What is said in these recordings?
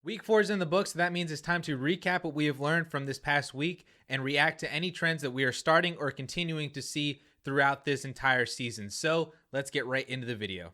Week 4 is in the books, so that means it's time to recap what we have learned from this past week and react to any trends that we are starting or continuing to see throughout this entire season. So let's get right into the video.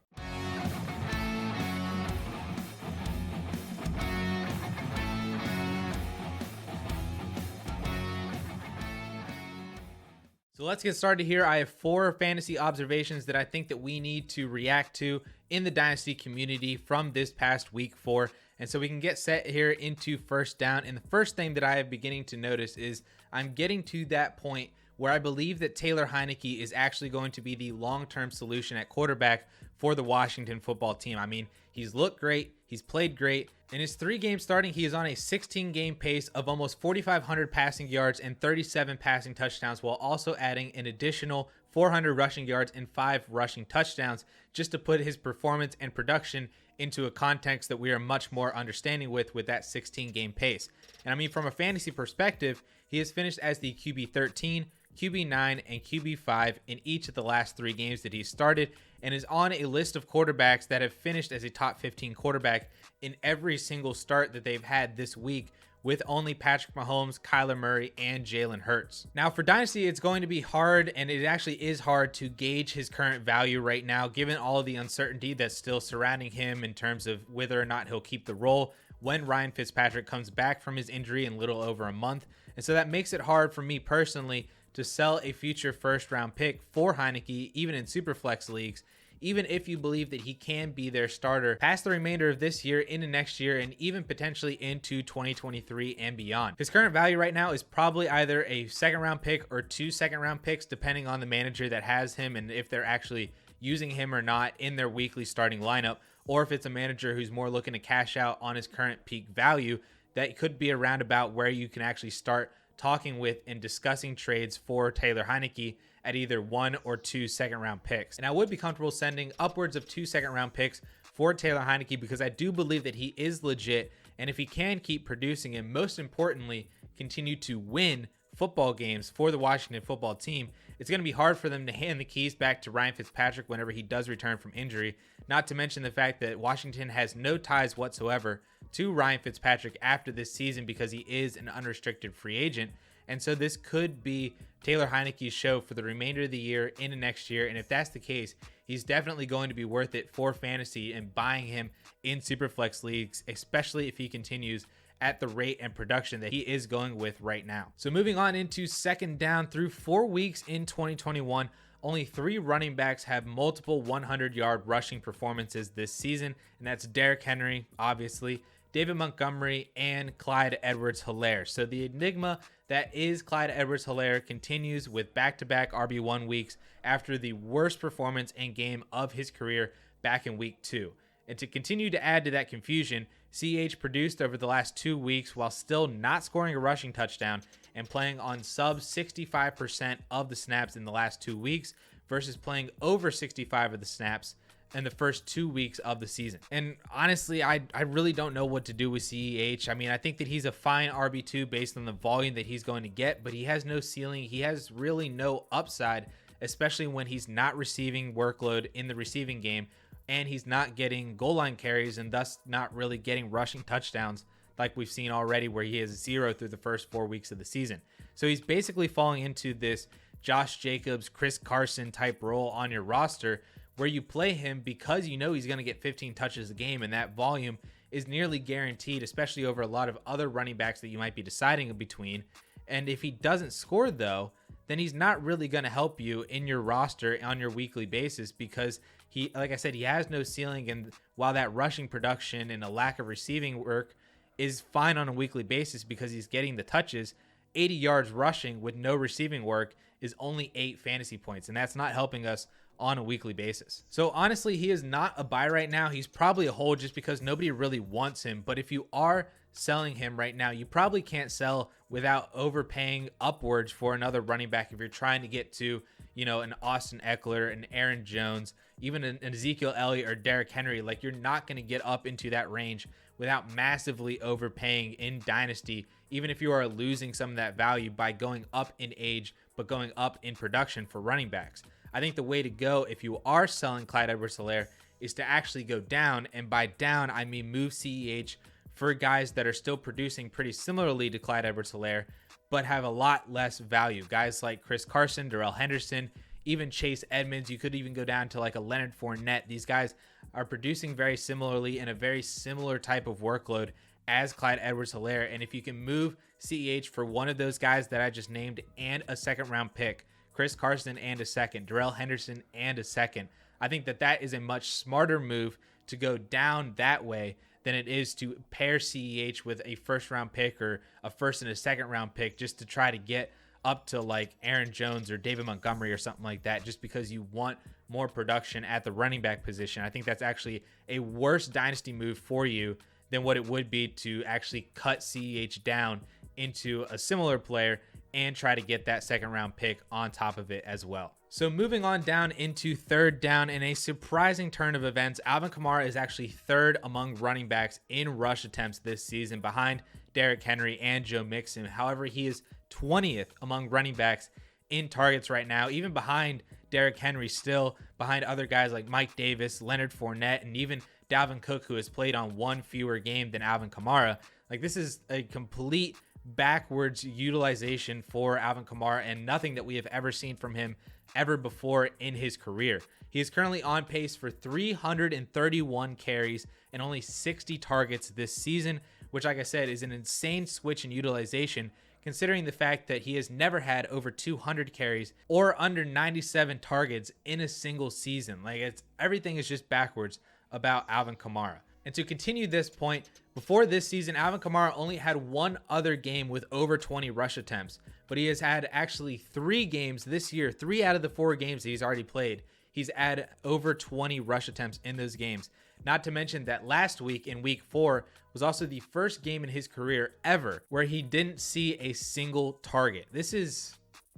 So let's get started here. I have 4 fantasy observations that I think that we need to react to in the Dynasty community from this past week 4. And so we can get set here into first down. And the first thing that I am beginning to notice is I'm getting to that point where I believe that Taylor Heinicke is actually going to be the long-term solution at quarterback for the Washington football team. I mean, he's looked great. He's played great. In his 3 games starting, he is on a 16-game pace of almost 4,500 passing yards and 37 passing touchdowns, while also adding an additional 400 rushing yards and 5 rushing touchdowns, just to put his performance and production into a context that we are much more understanding with that 16-game pace. And I mean, from a fantasy perspective, he has finished as the QB 13, QB 9, and QB 5 in each of the last 3 games that he's started, and is on a list of quarterbacks that have finished as a top 15 quarterback in every single start that they've had this week, with only Patrick Mahomes, Kyler Murray, and Jalen Hurts. Now for Dynasty, it's going to be hard, and it actually is hard to gauge his current value right now, given all of the uncertainty that's still surrounding him in terms of whether or not he'll keep the role when Ryan Fitzpatrick comes back from his injury in little over a month. And so that makes it hard for me personally to sell a future first-round pick for Heinicke, even in Superflex leagues, even if you believe that he can be their starter past the remainder of this year, into next year, and even potentially into 2023 and beyond. His current value right now is probably either a second-round pick or 2 second-round picks, depending on the manager that has him and if they're actually using him or not in their weekly starting lineup, or if it's a manager who's more looking to cash out on his current peak value. That could be around about where you can actually start talking with and discussing trades for Taylor Heinicke at either 1 or 2 second-round picks. And I would be comfortable sending upwards of 2 second-round picks for Taylor Heinicke, because I do believe that he is legit, and if he can keep producing and most importantly continue to win football games for the Washington football team, it's going to be hard for them to hand the keys back to Ryan Fitzpatrick whenever he does return from injury, not to mention the fact that Washington has no ties whatsoever to Ryan Fitzpatrick after this season because he is an unrestricted free agent. And so this could be Taylor Heinicke's show for the remainder of the year into next year. And if that's the case, he's definitely going to be worth it for fantasy and buying him in Superflex leagues, especially if he continues at the rate and production that he is going with right now. So moving on into second down, through 4 weeks in 2021, only 3 running backs have multiple 100-yard rushing performances this season, and that's Derrick Henry, obviously, David Montgomery, and Clyde Edwards-Helaire. So the enigma that is Clyde Edwards-Helaire continues with back-to-back RB1 weeks after the worst performance and game of his career back in week 2. And to continue to add to that confusion, CH produced over the last 2 weeks while still not scoring a rushing touchdown and playing on sub 65% of the snaps in the last 2 weeks versus playing over 65 of the snaps in the first 2 weeks of the season. And honestly, I really don't know what to do with CEH. I mean, I think that he's a fine RB2 based on the volume that he's going to get, but he has no ceiling. He has really no upside, especially when he's not receiving workload in the receiving game, and he's not getting goal line carries and thus not really getting rushing touchdowns like we've seen already, where he has 0 through the first 4 weeks of the season. So he's basically falling into this Josh Jacobs, Chris Carson type role on your roster, where you play him because you know he's going to get 15 touches a game, and that volume is nearly guaranteed, especially over a lot of other running backs that you might be deciding between. And if he doesn't score, though, then he's not really going to help you in your roster on your weekly basis, because he, like I said, he has no ceiling. And while that rushing production and a lack of receiving work is fine on a weekly basis because he's getting the touches, 80 yards rushing with no receiving work is only 8 fantasy points, and that's not helping us on a weekly basis. So honestly, he is not a buy right now. He's probably a hold just because nobody really wants him. But if you are selling him right now, you probably can't sell without overpaying upwards for another running back. If you're trying to get to, you know, an Austin Eckler, an Aaron Jones, even an Ezekiel Elliott or Derrick Henry, like, you're not going to get up into that range without massively overpaying in Dynasty, even if you are losing some of that value by going up in age, but going up in production for running backs. I think the way to go if you are selling Clyde Edwards-Helaire is to actually go down, and by down, I mean move CEH for guys that are still producing pretty similarly to Clyde Edwards-Helaire, but have a lot less value. Guys like Chris Carson, Darrell Henderson, even Chase Edmonds. You could even go down to like a Leonard Fournette. These guys are producing very similarly in a very similar type of workload as Clyde Edwards-Helaire. And if you can move CEH for one of those guys that I just named and a second round pick, Chris Carson and a second, Darrell Henderson and a second, I think that that is a much smarter move to go down that way than it is to pair CEH with a first round pick or a first and a second round pick just to try to get up to like Aaron Jones or David Montgomery or something like that, just because you want more production at the running back position. I think that's actually a worse dynasty move for you than what it would be to actually cut CEH down into a similar player and try to get that second round pick on top of it as well. So moving on down into third down, in a surprising turn of events, Alvin Kamara is actually third among running backs in rush attempts this season, behind Derrick Henry and Joe Mixon. However, he is 20th among running backs in targets right now, even behind Derrick Henry, still behind other guys like Mike Davis, Leonard Fournette, and even Dalvin Cook, who has played on one fewer game than Alvin Kamara. Like, this is a complete backwards utilization for Alvin Kamara and nothing that we have ever seen from him ever before in his career. He is currently on pace for 331 carries and only 60 targets this season, which, like I said, is an insane switch in utilization considering the fact that he has never had over 200 carries or under 97 targets in a single season. Like, everything is just backwards about Alvin Kamara. And to continue this point, before this season, Alvin Kamara only had one other game with over 20 rush attempts, but he has had actually 3 games this year, 3 out of the 4 games that he's already played, he's had over 20 rush attempts in those games. Not to mention that last week, in week 4, was also the first game in his career ever where he didn't see a single target. This is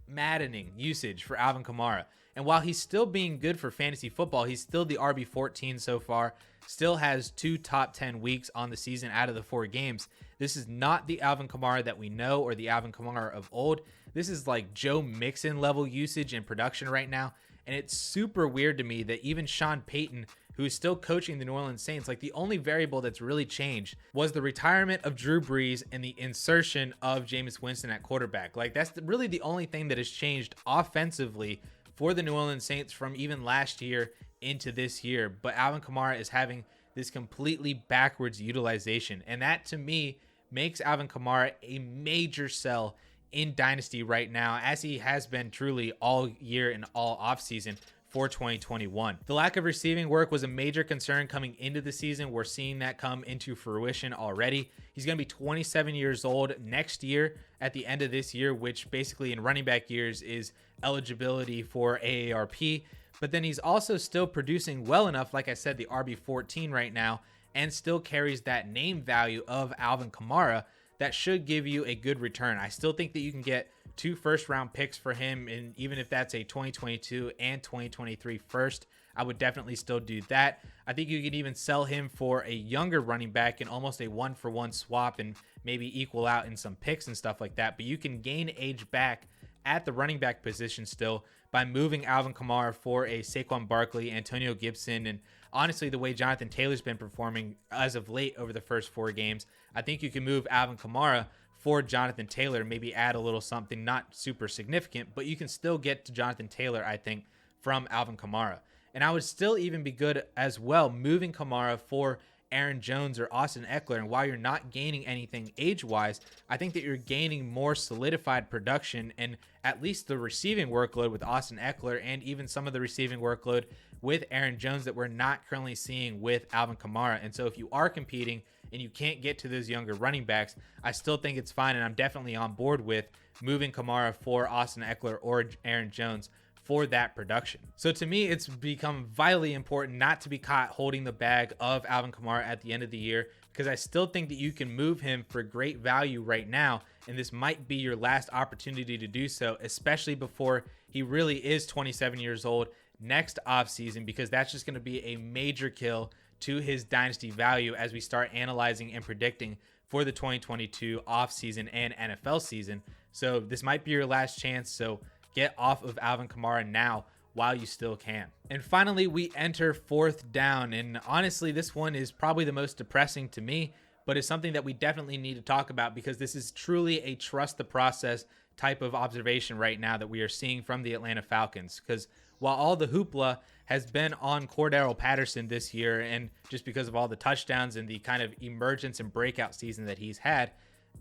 maddening usage for Alvin Kamara. And while he's still being good for fantasy football, he's still the RB14 so far, still has 2 top 10 weeks on the season out of the 4 games. This is not the Alvin Kamara that we know or the Alvin Kamara of old. This is like Joe Mixon level usage and production right now. And it's super weird to me that even Sean Payton, who is still coaching the New Orleans Saints, like, the only variable that's really changed was the retirement of Drew Brees and the insertion of Jameis Winston at quarterback. Like, that's really the only thing that has changed offensively for the New Orleans Saints from even last year into this year. But Alvin Kamara is having this completely backwards utilization. And that, to me, makes Alvin Kamara a major sell in Dynasty right now, as he has been truly all year and all offseason for 2021. The lack of receiving work was a major concern coming into the season. We're seeing that come into fruition already. He's going to be 27 years old next year at the end of this year, which basically in running back years is eligibility for AARP. But then he's also still producing well enough, like I said, the RB14 right now, and still carries that name value of Alvin Kamara that should give you a good return. I still think that you can get 2 first-round picks for him, and even if that's a 2022 and 2023 first, I would definitely still do that. I think you could even sell him for a younger running back in almost a 1-for-1 swap and maybe equal out in some picks and stuff like that. But you can gain age back at the running back position still by moving Alvin Kamara for a Saquon Barkley, Antonio Gibson, and honestly, the way Jonathan Taylor's been performing as of late over the first 4 games, I think you can move Alvin Kamara for Jonathan Taylor, maybe add a little something, not super significant, but you can still get to Jonathan Taylor, I think, from Alvin Kamara. And I would still even be good as well moving Kamara for Aaron Jones or Austin Eckler. And while you're not gaining anything age-wise, I think that you're gaining more solidified production and at least the receiving workload with Austin Eckler, and even some of the receiving workload with Aaron Jones that we're not currently seeing with Alvin Kamara. And so if you are competing and you can't get to those younger running backs, I still think it's fine, and I'm definitely on board with moving Kamara for Austin Eckler or Aaron Jones for that production. So to me, it's become vitally important not to be caught holding the bag of Alvin Kamara at the end of the year, because I still think that you can move him for great value right now, and this might be your last opportunity to do so, especially before he really is 27 years old next offseason, because that's just going to be a major kill to his dynasty value as we start analyzing and predicting for the 2022 offseason and NFL season. So this might be your last chance, so get off of Alvin Kamara now while you still can. And finally, we enter 4th down, and honestly, this one is probably the most depressing to me, but it's something that we definitely need to talk about because this is truly a trust the process type of observation right now that we are seeing from the Atlanta Falcons. Because while all the hoopla has been on Cordarrelle Patterson this year, and just because of all the touchdowns and the kind of emergence and breakout season that he's had,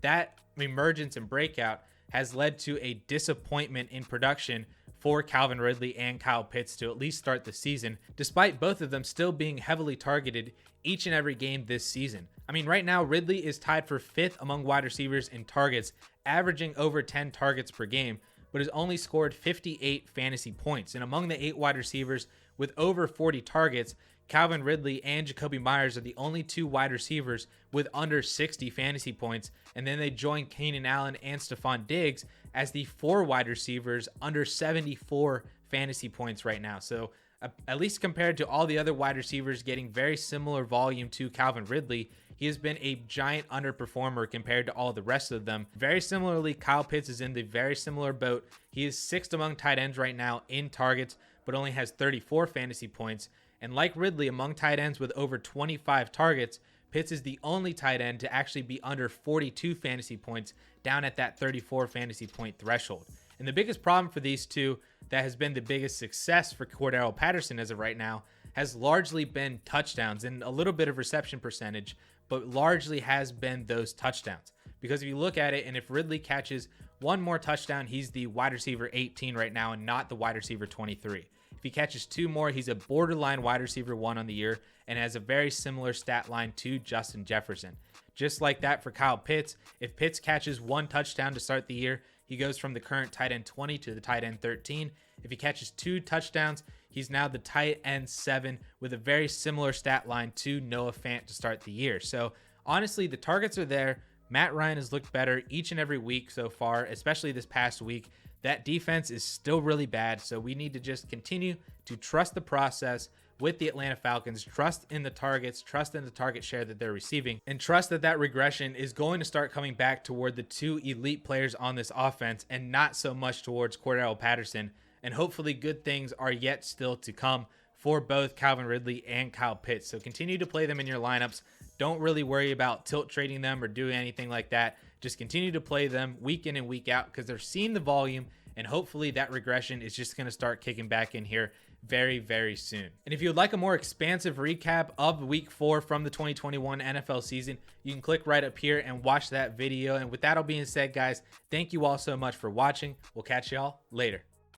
that emergence and breakout has led to a disappointment in production for Calvin Ridley and Kyle Pitts to at least start the season, despite both of them still being heavily targeted each and every game this season. I mean, right now, Ridley is tied for 5th among wide receivers in targets, averaging over 10 targets per game, but has only scored 58 fantasy points. And among the 8 wide receivers with over 40 targets, Calvin Ridley and Jacoby Myers are the only 2 wide receivers with under 60 fantasy points. And then they join Keenan Allen and Stephon Diggs as the 4 wide receivers under 74 fantasy points right now. So at least compared to all the other wide receivers getting very similar volume to Calvin Ridley, he has been a giant underperformer compared to all the rest of them. Very similarly, Kyle Pitts is in the very similar boat. He is 6th among tight ends right now in targets, but only has 34 fantasy points. And like Ridley, among tight ends with over 25 targets, Pitts is the only tight end to actually be under 42 fantasy points, down at that 34 fantasy point threshold. And the biggest problem for these two that has been the biggest success for Cordarrelle Patterson as of right now has largely been touchdowns and a little bit of reception percentage, but largely has been those touchdowns. Because if you look at it, and if Ridley catches one more touchdown, he's the wide receiver 18 right now and not the wide receiver 23. If he catches 2 more, he's a borderline wide receiver 1 on the year and has a very similar stat line to Justin Jefferson. Just like that for Kyle Pitts, if Pitts catches 1 touchdown to start the year, he goes from the current tight end 20 to the tight end 13. If he catches 2 touchdowns, he's now the tight end 7 with a very similar stat line to Noah Fant to start the year. So honestly, the targets are there. Matt Ryan has looked better each and every week so far, especially this past week. That defense is still really bad, so we need to just continue to trust the process with the Atlanta Falcons, trust in the targets, trust in the target share that they're receiving, and trust that that regression is going to start coming back toward the 2 elite players on this offense and not so much towards Cordarrelle Patterson. And hopefully good things are yet still to come for both Calvin Ridley and Kyle Pitts. So continue to play them in your lineups. Don't really worry about tilt trading them or doing anything like that. Just continue to play them week in and week out because they're seeing the volume, and hopefully that regression is just going to start kicking back in here very, very soon. And if you would like a more expansive recap of week 4 from the 2021 NFL season, you can click right up here and watch that video. And with that all being said, guys, thank you all so much for watching. We'll catch y'all later.